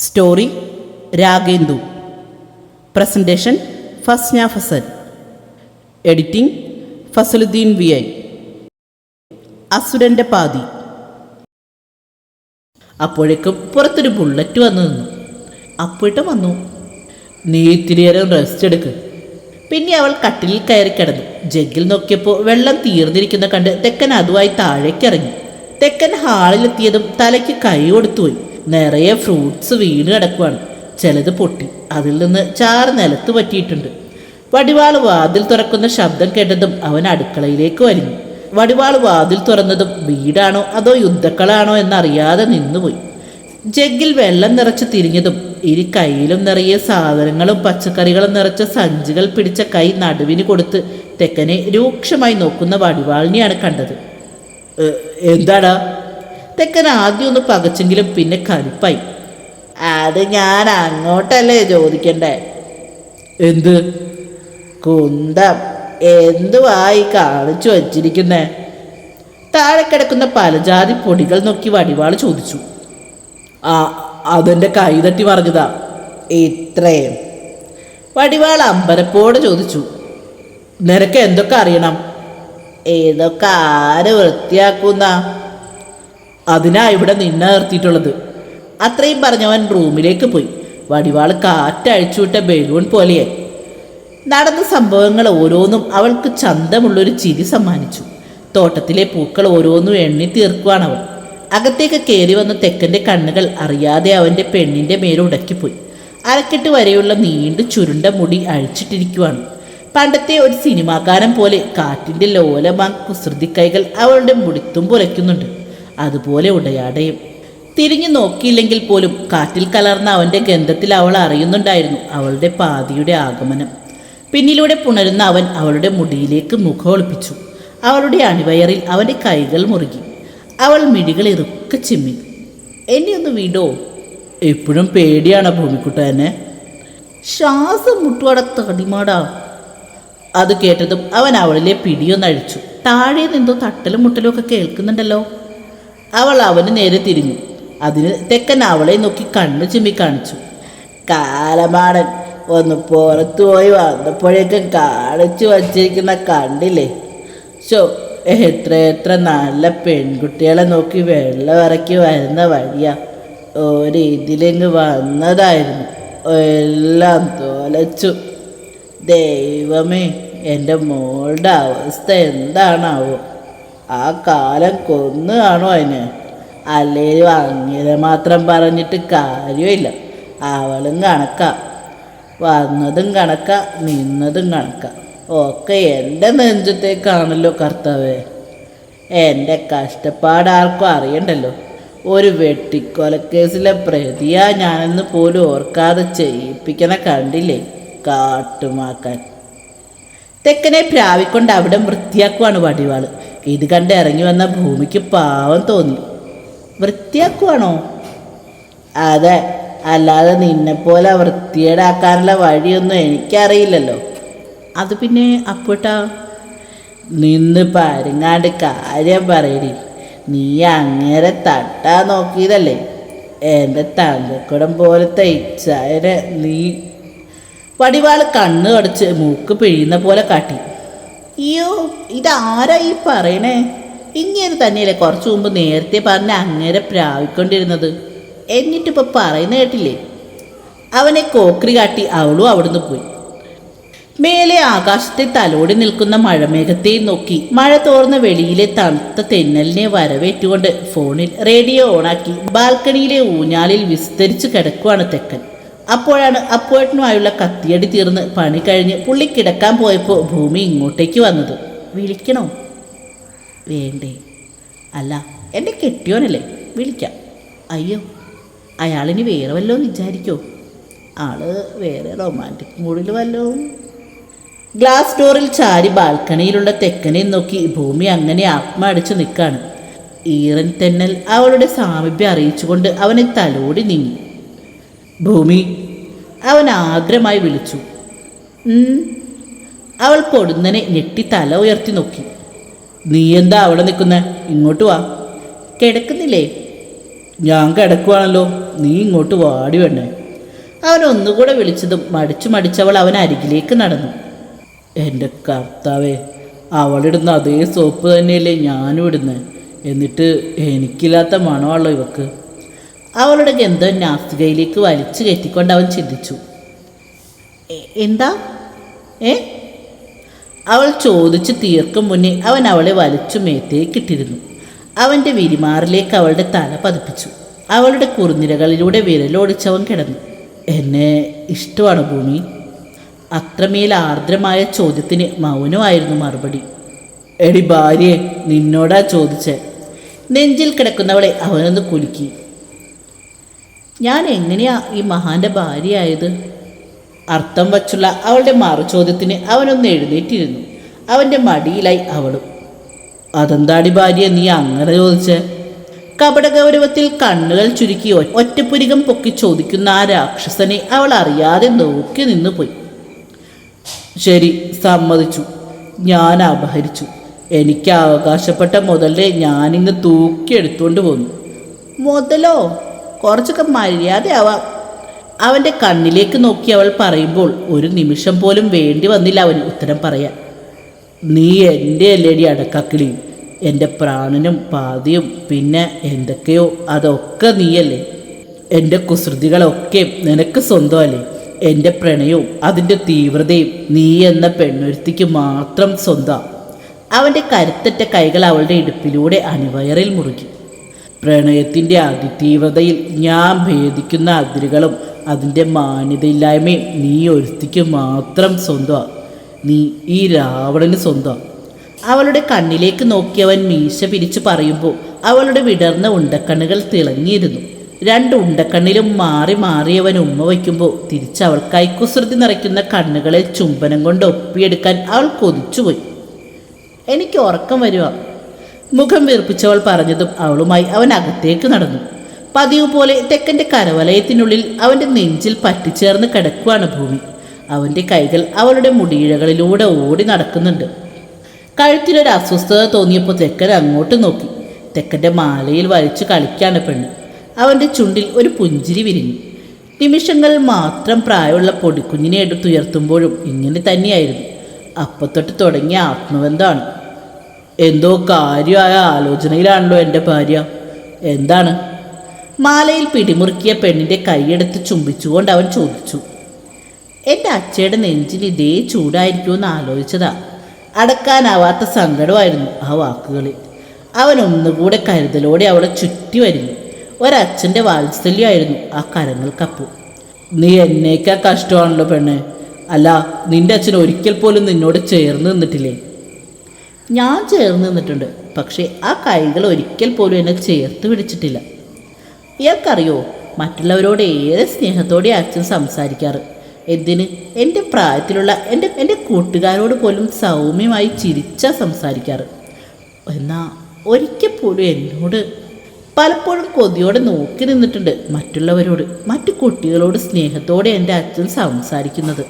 Story Ragendu. Presentation Fasna Fasal. Editing Fasaluddin VI. അസുരൻ്റെ പാതി. അപ്പോഴേക്കും പുറത്തൊരു ബുള്ളറ്റ് വന്നു നിന്നു. അപ്പോഴേട്ടും വന്നു. നീ ഇത്തിരി നേരം റെസ്റ്റ് എടുക്ക്. പിന്നെ അവൾ കട്ടിലിൽ കയറി കിടന്നു. ജഗ്ഗിൽ നോക്കിയപ്പോൾ വെള്ളം തീർന്നിരിക്കുന്ന കണ്ട് തെക്കൻ അതുമായി താഴേക്കിറങ്ങി. തെക്കൻ ഹാളിലെത്തിയതും തലയ്ക്ക് കൈ കൊടുത്തുപോയി. നിറയെ ഫ്രൂട്ട്സ് വീണ് കിടക്കുവാണ്. ചിലത് പൊട്ടി, അതിൽ നിന്ന് ചാറ് നിലത്ത് പറ്റിയിട്ടുണ്ട്. വടിവാൾ വാതിൽ തുറക്കുന്ന ശബ്ദം കേട്ടതും അവൻ അടുക്കളയിലേക്ക് വലിഞ്ഞു. വടിവാൾ വാതിൽ തുറന്നതും വീടാണോ അതോ യുദ്ധക്കളാണോ എന്നറിയാതെ നിന്നുപോയി. ജഗ്ഗിൽ വെള്ളം നിറച്ച് തിരിഞ്ഞതും ഇരു കൈയിലും നിറയെ സാധനങ്ങളും പച്ചക്കറികളും നിറച്ച സഞ്ചികൾ പിടിച്ച കൈ നടുവിന് കൊടുത്ത് തെക്കനെ രൂക്ഷമായി നോക്കുന്ന വടിവാളിനെയാണ് കണ്ടത്. എന്താടാ? തെക്കൻ ആദ്യം ഒന്ന് പകച്ചെങ്കിലും പിന്നെ കലിപ്പായി. അത് ഞാൻ അങ്ങോട്ടല്ലേ ചോദിക്കണ്ടേ? എന്ത് കുന്തം എന്തുവായി കാണിച്ചു വച്ചിരിക്കുന്നേ? താഴെ കിടക്കുന്ന പലജാതി പൊടികൾ നോക്കി വടിവാൾ ചോദിച്ചു. അതെൻ്റെ കൈ തട്ടി പറഞ്ഞതാ. ഇത്രയും? വടിവാൾ അമ്പരപ്പോടെ ചോദിച്ചു. നിനക്ക് എന്തൊക്കെ അറിയണം? ഇതൊക്കെ ആര് വൃത്തിയാക്കുന്ന? അതിനാ ഇവിടെ നിന്നെ നിർത്തിയിട്ടുള്ളത്. അത്രയും പറഞ്ഞവൻ റൂമിലേക്ക് പോയി. വടിവാൾ കാറ്റഴിച്ചുവിട്ട ബലൂൺ പോലെയായി. നടന്ന സംഭവങ്ങൾ ഓരോന്നും അവൾക്ക് ചന്തമുള്ളൊരു ചിരി സമ്മാനിച്ചു. തോട്ടത്തിലെ പൂക്കൾ ഓരോന്നും എണ്ണി തീർക്കുവാണ് അവൾ. അകത്തേക്ക് കയറി വന്ന തെക്കൻ്റെ കണ്ണുകൾ അറിയാതെ അവൻ്റെ പെണ്ണിൻ്റെ മേലുടക്കിപ്പോയി. അരക്കെട്ട് വരെയുള്ള നീണ്ടു ചുരുണ്ട മുടി അഴിച്ചിട്ടിരിക്കുവാണ്. പണ്ടത്തെ ഒരു സിനിമാകാരൻ പോലെ കാറ്റിൻ്റെ ലോലമാ കുസൃതിക്കൈകൾ അവളുടെ മുടിത്തും പുലയ്ക്കുന്നുണ്ട്. അതുപോലെ ഉടയാടയും. തിരിഞ്ഞു നോക്കിയില്ലെങ്കിൽ പോലും കാറ്റിൽ കലർന്ന അവൻ്റെ ഗന്ധത്തിൽ അവൾ അറിയുന്നുണ്ടായിരുന്നു അവളുടെ പാതിയുടെ ആഗമനം. പിന്നിലൂടെ പുണരുന്ന അവൻ അവളുടെ മുടിയിലേക്ക് മുഖം ഒളിപ്പിച്ചു. അവളുടെ അണിവയറിൽ അവൻ്റെ കൈകൾ മുറുകി. അവൾ മിഴികൾ ഇറുക്കെ ചിമ്മി. എന്നെ ഒന്ന് വിടോ? എപ്പോഴും പേടിയാണ് ഭൂമിക്കുട്ടനെ. ശ്വാസം മുട്ടുവട തടിമാടാ. അത് കേട്ടതും അവൻ അവളിലെ പിടിയൊന്നഴിച്ചു. താഴെ നിന്നോ തട്ടലും മുട്ടലും ഒക്കെ കേൾക്കുന്നുണ്ടല്ലോ. അവൾ അവന് നേരെ തിരിഞ്ഞു. അതിന് തെക്കൻ അവളെ നോക്കി കണ്ണു ചിമ്മി കാണിച്ചു. കാലമാടൻ ഒന്ന് പുറത്തു പോയി വന്നപ്പോഴേക്കും കാണിച്ചു വച്ചിരിക്കുന്ന കണ്ടില്ലേ? എത്ര നല്ല പെൺകുട്ടികളെ നോക്കി വെള്ളം ഇറക്കി വരുന്ന വഴിയാ. ഇതിലെങ്ങ് വന്നതായിരുന്നു, എല്ലാം തോലച്ചു. ദൈവമേ, എൻ്റെ മോളുടെ അവസ്ഥ എന്താണാവോ? ആ കാലം കൊന്നു കാണോ അതിന്? അല്ലേലും അങ്ങനെ മാത്രം പറഞ്ഞിട്ട് കാര്യമില്ല. അവളും കണക്കാ, വന്നതും കണക്കാ, നിന്നതും കണക്കാ. ഒക്കെ എൻ്റെ നെഞ്ചത്തേക്കാണല്ലോ കർത്താവേ. എൻ്റെ കഷ്ടപ്പാടാർക്കും അറിയണ്ടല്ലോ. ഒരു വെട്ടിക്കൊലക്കേസിലെ പ്രതിയാ ഞാനെന്ന് പോലും ഓർക്കാതെ ചെയ്യിപ്പിക്കണ കണ്ടില്ലേ കാട്ടുമാക്കാൻ. തെക്കനെ പ്രാവിക്കൊണ്ട് അവിടെ വൃത്തിയാക്കുവാണ് വടിവാൾ. ഇത് കണ്ട് ഇറങ്ങി വന്ന ഭൂമിക്ക് പാവം തോന്നി. വൃത്തിയാക്കുവാണോ? അതെ, അല്ലാതെ നിന്നെപ്പോലെ വൃത്തിയേടാക്കാനുള്ള വഴിയൊന്നും എനിക്കറിയില്ലല്ലോ. അത് പിന്നെ അപ്പോട്ടാ നിന്ന് പരുങ്ങാണ്ട് കാര്യം പറയടി. നീ അങ്ങേരെ തട്ടാ നോക്കിയതല്ലേ? എൻ്റെ തങ്കക്കുടം പോലത്തെ ഇച്ഛായനെ നീ. വടിവാൾ കണ്ണ് കടച്ച് മൂക്ക് പിഴിയുന്ന പോലെ കാട്ടി. അയ്യോ, ഇതാരാ ഈ പറയണേ? ഇങ്ങനെ തന്നെയല്ലേ കുറച്ചു മുമ്പ് നേരത്തെ പറഞ്ഞ അങ്ങേരെ പ്രാവിക്കൊണ്ടിരുന്നത്? എന്നിട്ടിപ്പോൾ പറയുന്ന കേട്ടില്ലേ? അവനെ കോക്രി കാട്ടി അവളും അവിടുന്ന് പോയി. മേലെ ആകാശത്തെ തലോടി നിൽക്കുന്ന മഴമേഘത്തെയും നോക്കി മഴ തോർന്ന വെളിയിലെ തണുത്ത തെന്നലിനെ വരവേറ്റുകൊണ്ട് ഫോണിൽ റേഡിയോ ഓണാക്കി ബാൽക്കണിയിലെ ഊഞ്ഞാലിൽ വിസ്തരിച്ച് കിടക്കുവാണ് തെക്കൻ. അപ്പോഴാണ് അപ്പോഴനുമായുള്ള കത്തിയടി തീർന്ന് പണി കഴിഞ്ഞ് പുള്ളി കിടക്കാൻ പോയപ്പോൾ ഭൂമി ഇങ്ങോട്ടേക്ക് വന്നത്. വിളിക്കണോ? വേണ്ടേ? അല്ല, എൻ്റെ കെട്ടിയോനല്ലേ, വിളിക്കാം. അയ്യോ, അയാളിനി വേറെ വല്ലതും വിചാരിക്കോ? ആള് വേറെ റൊമാൻറ്റിക് മൂഡിൽ വല്ലതും. ഗ്ലാസ് ഡോറിൽ ചാരി ബാൽക്കണിയിലുള്ള തെക്കനെ നോക്കി ഭൂമി അങ്ങനെ ആത്മ നിൽക്കാണ്. ഈറൻ തെന്നൽ അവളുടെ സാമീപ്യം അറിയിച്ചുകൊണ്ട് അവനെ തലോടി നീങ്ങി. ഭൂമി, അവൻ ആഗ്രഹമായി വിളിച്ചു. അവൾ പൊടുന്നനെ ഞെട്ടി തല ഉയർത്തി നോക്കി. നീ എന്താ അവിടെ നിൽക്കുന്നേ? ഇങ്ങോട്ട് വാ. കിടക്കുന്നില്ലേ? ഞാൻ കിടക്കുവാണല്ലോ, നീ ഇങ്ങോട്ട് വാടി വേണേ. അവൻ ഒന്നുകൂടെ വിളിച്ചതും മടിച്ചവൾ അവൻ അരികിലേക്ക് നടന്നു. എൻ്റെ കർത്താവേ, അവളിടുന്ന അതേ സോപ്പ് തന്നെയല്ലേ ഞാനും ഇടുന്നത്, എന്നിട്ട് എനിക്കില്ലാത്ത മണമാണല്ലോ ഇവക്ക്. അവളുടെ ഗന്ധം നാസികയിലേക്ക് വലിച്ചു കയറ്റിക്കൊണ്ട് അവൻ ചിന്തിച്ചു. എന്താ അവൾ ചോദിച്ച് തീർക്കും മുന്നേ അവൻ അവളെ വലിച്ചു മേത്തേക്കിട്ടിരുന്നു. അവൻ്റെ വിരിമാറിലേക്ക് അവളുടെ തല പതിപ്പിച്ചു. അവളുടെ കുറുനിരകളിലൂടെ വിരലോടിച്ചവൻ കിടന്നു. എന്നെ ഇഷ്ടമാണ് ഭൂമി. അത്രമേൽ ആർദ്രമായ ചോദ്യത്തിന് മൗനമായിരുന്നു മറുപടി. എടി ഭാര്യയെ, നിന്നോടാ ചോദിച്ചേ. നെഞ്ചിൽ കിടക്കുന്നവളെ അവനൊന്ന് കുലുക്കി. ഞാൻ എങ്ങനെയാ ഈ മഹാന്റെ ഭാര്യയായത്? അർത്ഥം വച്ചുള്ള അവളുടെ മറുചോദ്യത്തിന് അവനൊന്ന് എഴുന്നേറ്റിരുന്നു. അവൻ്റെ മടിയിലായി അവളും. അതെന്താടി ഭാര്യ നീ അങ്ങനെ ചോദിച്ചേ? കപടഗൗരവത്തിൽ കണ്ണുകൾ ചുരുക്കി ഒറ്റപ്പുരികം പൊക്കി ചോദിക്കുന്ന ആ രാക്ഷസനെ അവൾ അറിയാതെ നോക്കി നിന്നുപോയി. ശരി, സമ്മതിച്ചു. ഞാൻ അപഹരിച്ചു. എനിക്ക് അവകാശപ്പെട്ട മുതലേ ഞാനിന്ന് തൂക്കിയെടുത്തുകൊണ്ട് പോന്നു. മുതലോ? കുറച്ചൊക്കെ മര്യാദയാവാം. അവൻ്റെ കണ്ണിലേക്ക് നോക്കി അവൾ പറയുമ്പോൾ ഒരു നിമിഷം പോലും വേണ്ടി വന്നില്ല അവന് ഉത്തരം പറയാൻ. നീ എൻ്റെ അല്ലേടി അടക്കാക്കിളി, എൻ്റെ പ്രാണനും പാതിയും, പിന്നെ എന്തൊക്കെയോ അതൊക്കെ നീയല്ലേ. എൻ്റെ കുസൃതികളൊക്കെ നിനക്ക് സ്വന്തമല്ലേ. എൻ്റെ പ്രണയവും അതിൻ്റെ തീവ്രതയും നീ എന്ന പെണ്ണൊരുത്തിക്ക് മാത്രം സ്വന്തം. അവൻ്റെ കരുത്തറ്റ കൈകൾ അവളുടെ ഇടുപ്പിലൂടെ അണിവയറിൽ മുറുകി. പ്രണയത്തിൻ്റെ അതിതീവ്രതയിൽ ഞാൻ ഭേദിക്കുന്ന അതിരുകളും അതിൻ്റെ മാന്യതയില്ലായ്മയും നീ ഒരുത്തിക്ക് മാത്രം സ്വന്തം. നീ ഈ രാവണന് സ്വന്തം. അവളുടെ കണ്ണിലേക്ക് നോക്കിയവൻ മീശ പിരിച്ചു പറയുമ്പോൾ അവളുടെ വിടർന്ന ഉണ്ടക്കണ്ണുകൾ തിളങ്ങിയിരുന്നു. രണ്ട് ഉണ്ടക്കണ്ണിലും മാറി മാറിയവൻ ഉമ്മ വയ്ക്കുമ്പോൾ തിരിച്ചവൾക്കായി കുസൃതി നിറയ്ക്കുന്ന കണ്ണുകളെ ചുംബനം കൊണ്ട് ഒപ്പിയെടുക്കാൻ അവൾ കൊതിച്ചുപോയി. എനിക്ക് ഉറക്കം വരുക. മുഖം വീർപ്പിച്ചവൾ പറഞ്ഞതും അവളുമായി അവൻ അകത്തേക്ക് നടന്നു. പതിവ് പോലെ തെക്കൻ്റെ കരവലയത്തിനുള്ളിൽ അവൻ്റെ നെഞ്ചിൽ പറ്റിച്ചേർന്ന് കിടക്കുവാണ് ഭൂമി. അവൻ്റെ കൈകൾ അവളുടെ മുടിയിഴകളിലൂടെ ഓടി നടക്കുന്നുണ്ട്. കഴുത്തിലൊരു അസ്വസ്ഥത തോന്നിയപ്പോൾ തെക്കൻ അങ്ങോട്ട് നോക്കി. തെക്കൻ്റെ മാലയിൽ വലിച്ചു കളിക്കാണ് പെണ്ണ്. അവൻ്റെ ചുണ്ടിൽ ഒരു പുഞ്ചിരി വിരിഞ്ഞു. നിമിഷങ്ങൾ മാത്രം പ്രായമുള്ള പൊടിക്കുഞ്ഞിനെ എടുത്തുയർത്തുമ്പോഴും ഇങ്ങനെ തന്നെയായിരുന്നു. അപ്പത്തൊട്ട് തുടങ്ങിയ ആത്മബന്ധമാണ്. എന്തോ കാര്യമായ ആലോചനയിലാണല്ലോ എൻ്റെ ഭാര്യ. എന്താണ്? മാലയിൽ പിടിമുറുക്കിയ പെണ്ണിൻ്റെ കൈയെടുത്ത് ചുംബിച്ചുകൊണ്ട് അവൻ ചോദിച്ചു. എൻ്റെ അച്ഛയുടെ നെഞ്ചിൽ ഇതേ ചൂടായിരിക്കുമെന്ന് ആലോചിച്ചതാ. അടക്കാനാവാത്ത സങ്കടമായിരുന്നു ആ വാക്കുകളിൽ. അവൻ ഒന്നുകൂടെ കരുതലോടെ അവളെ ചുറ്റി വരുന്നു. ഒരച്ഛൻ്റെ വാത്സല്യമായിരുന്നു ആ കരങ്ങൾക്കപ്പോൾ. നീ എന്നേക്കാ കഷ്ടമാണല്ലോ പെണ്ണെ. അല്ല, നിൻ്റെ അച്ഛൻ ഒരിക്കൽ പോലും നിന്നോട് ചേർന്ന് നിന്നിട്ടില്ലേ? ഞാൻ ചേർന്ന് നിന്നിട്ടുണ്ട്, പക്ഷേ ആ കൈകൾ ഒരിക്കൽ പോലും എന്നെ ചേർത്ത് പിടിച്ചിട്ടില്ല. ഇയാൾക്കറിയോ, മറ്റുള്ളവരോട് ഏറെ സ്നേഹത്തോടെ അച്ഛൻ സംസാരിക്കാറ്. എന്തിന്, എൻ്റെ പ്രായത്തിലുള്ള എൻ്റെ കൂട്ടുകാരോട് പോലും സൗമ്യമായി ചിരിച്ചാണ് സംസാരിക്കാറ്. എന്നാൽ ഒരിക്കൽ പോലും എന്നോട് പലപ്പോഴും കൊതിയോടെ നോക്കി നിന്നിട്ടുണ്ട്. മറ്റുള്ളവരോട്, മറ്റു കുട്ടികളോട് സ്നേഹത്തോടെ എൻ്റെ അച്ഛൻ സംസാരിക്കുന്നത്.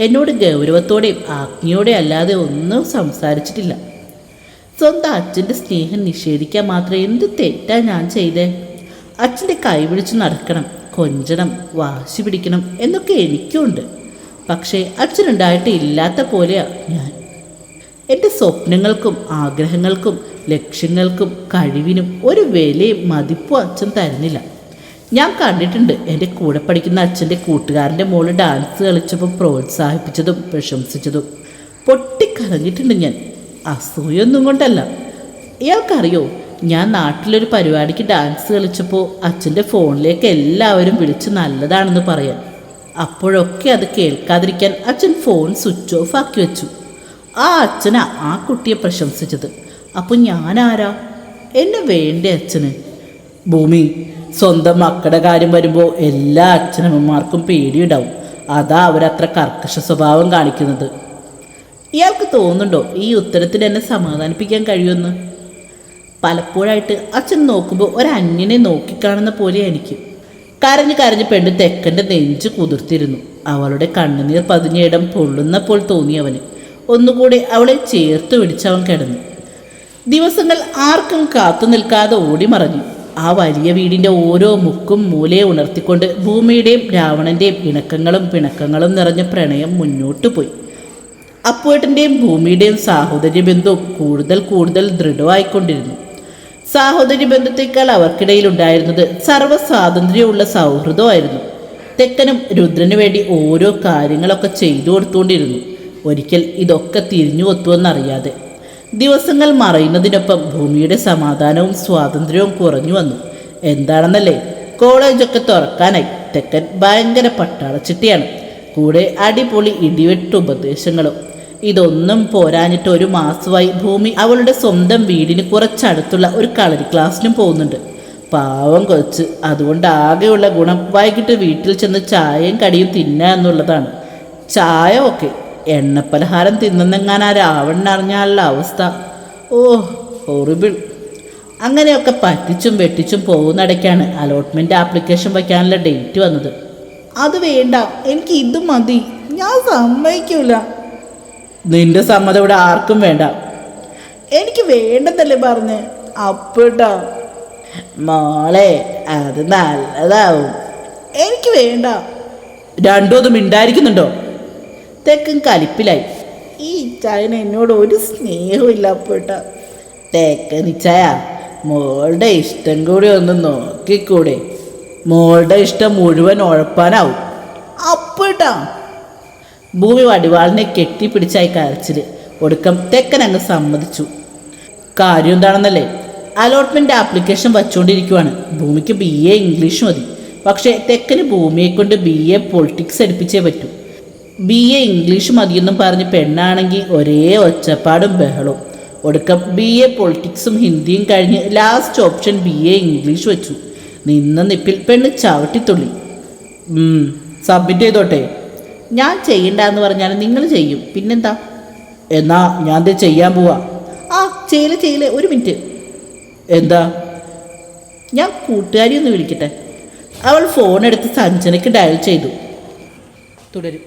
എന്നോട് ഗൗരവത്തോടെയും ആജ്ഞയോടെ അല്ലാതെ ഒന്നും സംസാരിച്ചിട്ടില്ല. സ്വന്തം അച്ഛൻ്റെ സ്നേഹം നിഷേധിക്കാൻ മാത്രം എന്ത് തെറ്റാണ് ഞാൻ ചെയ്തേ? അച്ഛൻ്റെ കൈ പിടിച്ച് നടക്കണം, കൊഞ്ചണം, വാശി പിടിക്കണം എന്നൊക്കെ എനിക്കുണ്ട്. പക്ഷേ അച്ഛനുണ്ടായിട്ട് ഇല്ലാത്ത പോലെയാണ് ഞാൻ. എൻ്റെ സ്വപ്നങ്ങൾക്കും ആഗ്രഹങ്ങൾക്കും ലക്ഷ്യങ്ങൾക്കും കഴിവിനും ഒരു വിലയും മതിപ്പും അച്ഛൻ തരുന്നില്ല. ഞാൻ കണ്ടിട്ടുണ്ട് എൻ്റെ കൂടെ പഠിക്കുന്ന അച്ഛൻ്റെ കൂട്ടുകാരൻ്റെ മോള് ഡാൻസ് കളിച്ചപ്പോൾ പ്രോത്സാഹിപ്പിച്ചതും പ്രശംസിച്ചതും. പൊട്ടിക്കരഞ്ഞിട്ടുണ്ട് ഞാൻ. അസൂയൊന്നും കൊണ്ടല്ല. ഇയാൾക്കറിയോ, ഞാൻ നാട്ടിലൊരു പരിപാടിക്ക് ഡാൻസ് കളിച്ചപ്പോൾ അച്ഛൻ്റെ ഫോണിലേക്ക് എല്ലാവരും വിളിച്ച് നല്ലതാണെന്ന് പറയാൻ. അപ്പോഴൊക്കെ അത് കേൾക്കാതിരിക്കാൻ അച്ഛൻ ഫോൺ സ്വിച്ച് ഓഫ് ആക്കി വെച്ചു. ആ അച്ഛനാ ആ കുട്ടിയെ പ്രശംസിച്ചത്. അപ്പോൾ ഞാനാരാ? എന്നെ വേണ്ടേ അച്ഛന്? ഭൂമി, സ്വന്തം മക്കളുടെ കാര്യം വരുമ്പോൾ എല്ലാ അച്ഛനമ്മമാർക്കും പേടിയുണ്ടാവും. അതാ അവരത്ര കർക്കശ സ്വഭാവം കാണിക്കുന്നത്. ഇയാൾക്ക് തോന്നുന്നുണ്ടോ ഈ ഉത്തരത്തിൽ എന്നെ സമാധാനിപ്പിക്കാൻ കഴിയുമെന്ന്? പലപ്പോഴായിട്ട് അച്ഛൻ നോക്കുമ്പോൾ ഒരന്യനെ നോക്കിക്കാണുന്ന പോലെ എനിക്ക്. കരഞ്ഞ് പെണ്ണ് തെക്കൻ്റെ നെഞ്ച് കുതിർത്തിരുന്നു. അവളുടെ കണ്ണുനീർ പതിഞ്ഞ ഇടം പൊള്ളുന്നപ്പോൾ തോന്നിയവന്. ഒന്നുകൂടെ അവളെ ചേർത്ത് പിടിച്ചവൻ കിടന്നു. ദിവസങ്ങൾ ആർക്കും കാത്തു നിൽക്കാതെ ഓടി മറഞ്ഞു. ആ വലിയ വീടിൻ്റെ ഓരോ മുക്കും മൂലയെ ഉണർത്തിക്കൊണ്ട് ഭൂമിയുടെയും രാവണൻ്റെയും ഇണക്കങ്ങളും പിണക്കങ്ങളും നിറഞ്ഞ പ്രണയം മുന്നോട്ടു പോയി. അപ്പുവേട്ടൻ്റെയും ഭൂമിയുടെയും സാഹോദര്യ ബന്ധവും കൂടുതൽ കൂടുതൽ ദൃഢമായിക്കൊണ്ടിരുന്നു. സാഹോദര്യ ബന്ധത്തേക്കാൾ അവർക്കിടയിൽ ഉണ്ടായിരുന്നത് സർവ്വസ്വാതന്ത്ര്യമുള്ള സൗഹൃദമായിരുന്നു. തെക്കനും രുദ്രന് വേണ്ടി ഓരോ കാര്യങ്ങളൊക്കെ ചെയ്തു കൊടുത്തുകൊണ്ടിരുന്നു. ഒരിക്കൽ ഇതൊക്കെ തിരിഞ്ഞു കൊത്തുവെന്നറിയാതെ ദിവസങ്ങൾ മറയുന്നതിനൊപ്പം ഭൂമിയുടെ സമാധാനവും സ്വാതന്ത്ര്യവും കുറഞ്ഞു വന്നു. എന്താണെന്നല്ലേ, കോളേജൊക്കെ തുറക്കാനായി. തെക്കൻ ഭയങ്കര പട്ടാളച്ചിട്ടിയാണ്. കൂടെ അടിപൊളി ഇടിവെട്ട് ഉപദേശങ്ങളും. ഇതൊന്നും പോരാഞ്ഞിട്ട് ഒരു മാസമായി ഭൂമി അവളുടെ സ്വന്തം വീടിന് കുറച്ചടുത്തുള്ള ഒരു കളരി ക്ലാസ്സിനും പോകുന്നുണ്ട്. പാവം കൊച്ച്. അതുകൊണ്ട് ആകെയുള്ള ഗുണം വൈകിട്ട് വീട്ടിൽ ചെന്ന് ചായയും കടിയും തിന്നുക എന്നുള്ളതാണ്. ചായ ഓക്കെ, എണ്ണപ്പലഹാരം തിന്നെങ്ങാൻ ആ രാവണനറിഞ്ഞാലുള്ള അവസ്ഥ, ഓ ഹോറിബിൾ. അങ്ങനെയൊക്കെ പറ്റിച്ചും വെട്ടിച്ചും പോകുന്നിടയ്ക്കാണ് അലോട്ട്മെൻറ്റ് ആപ്ലിക്കേഷൻ വയ്ക്കാനുള്ള ഡേറ്റ് വന്നത്. അത് വേണ്ട, എനിക്ക് ഇത് മതി, ഞാൻ സമ്മതിക്കൂല. നിന്റെ സമ്മതം ഇവിടെ ആർക്കും വേണ്ട. എനിക്ക് വേണ്ടെന്നല്ലേ പറഞ്ഞേ അപ്പേട്ടാ. മോളെ അത് നല്ലതാവും. എനിക്ക് വേണ്ട. രണ്ടും ഒന്നും മിണ്ടായിരിക്കുന്നുണ്ടോ? തെക്കൻ കലിപ്പിലായി. ഈ ചായന എന്നോട് ഒരു സ്നേഹവും ഇല്ല അപ്പേട്ടാ. തെക്കനിച്ചായ മോളുടെ ഇഷ്ടം കൂടി ഒന്ന് നോക്കിക്കൂടെ? മോളുടെ ഇഷ്ടം മുഴുവൻ ഉഴപ്പാനാവും അപ്പേട്ടാ. ഭൂമി വടിവാളിനെ കെട്ടിപ്പിടിച്ചായി കരച്ചിൽ. ഒടുക്കം തെക്കൻ അങ്ങ് സമ്മതിച്ചു. കാര്യം എന്താണെന്നല്ലേ, അലോട്ട്മെൻറ്റ് ആപ്ലിക്കേഷൻ വച്ചുകൊണ്ടിരിക്കുവാണ്. ഭൂമിക്ക് BA ഇംഗ്ലീഷ് മതി. പക്ഷേ തെക്കന് ഭൂമിയെ കൊണ്ട് BA പൊളിറ്റിക്സ് എടുപ്പിച്ചേ പറ്റൂ. BA ഇംഗ്ലീഷ് മതിയെന്നും പറഞ്ഞ് പെണ്ണാണെങ്കിൽ ഒരേ ഒച്ചപ്പാടും ബഹളവും. ഒടുക്കം BA പൊളിറ്റിക്സും ഹിന്ദിയും കഴിഞ്ഞ് ലാസ്റ്റ് ഓപ്ഷൻ BA ഇംഗ്ലീഷ് വെച്ചു. നിന്ന നിപ്പിൽ പെണ്ണ് ചവിട്ടിത്തുള്ളി. സബ്മിറ്റ് ചെയ്തോട്ടെ. ഞാൻ ചെയ്യണ്ടെന്ന് പറഞ്ഞാൽ നിങ്ങൾ ചെയ്യും, പിന്നെന്താ? എന്നാ ഞാൻ ചെയ്യാൻ പോവാ. ആ ചെയ്യല്, ഒരു മിനിറ്റ്. എന്താ? ഞാൻ കൂട്ടുകാരി ഒന്ന് വിളിക്കട്ടെ. അവൾ ഫോൺ എടുത്ത് സഞ്ജനയ്ക്ക് ഡയൽ ചെയ്തു. തുടരും.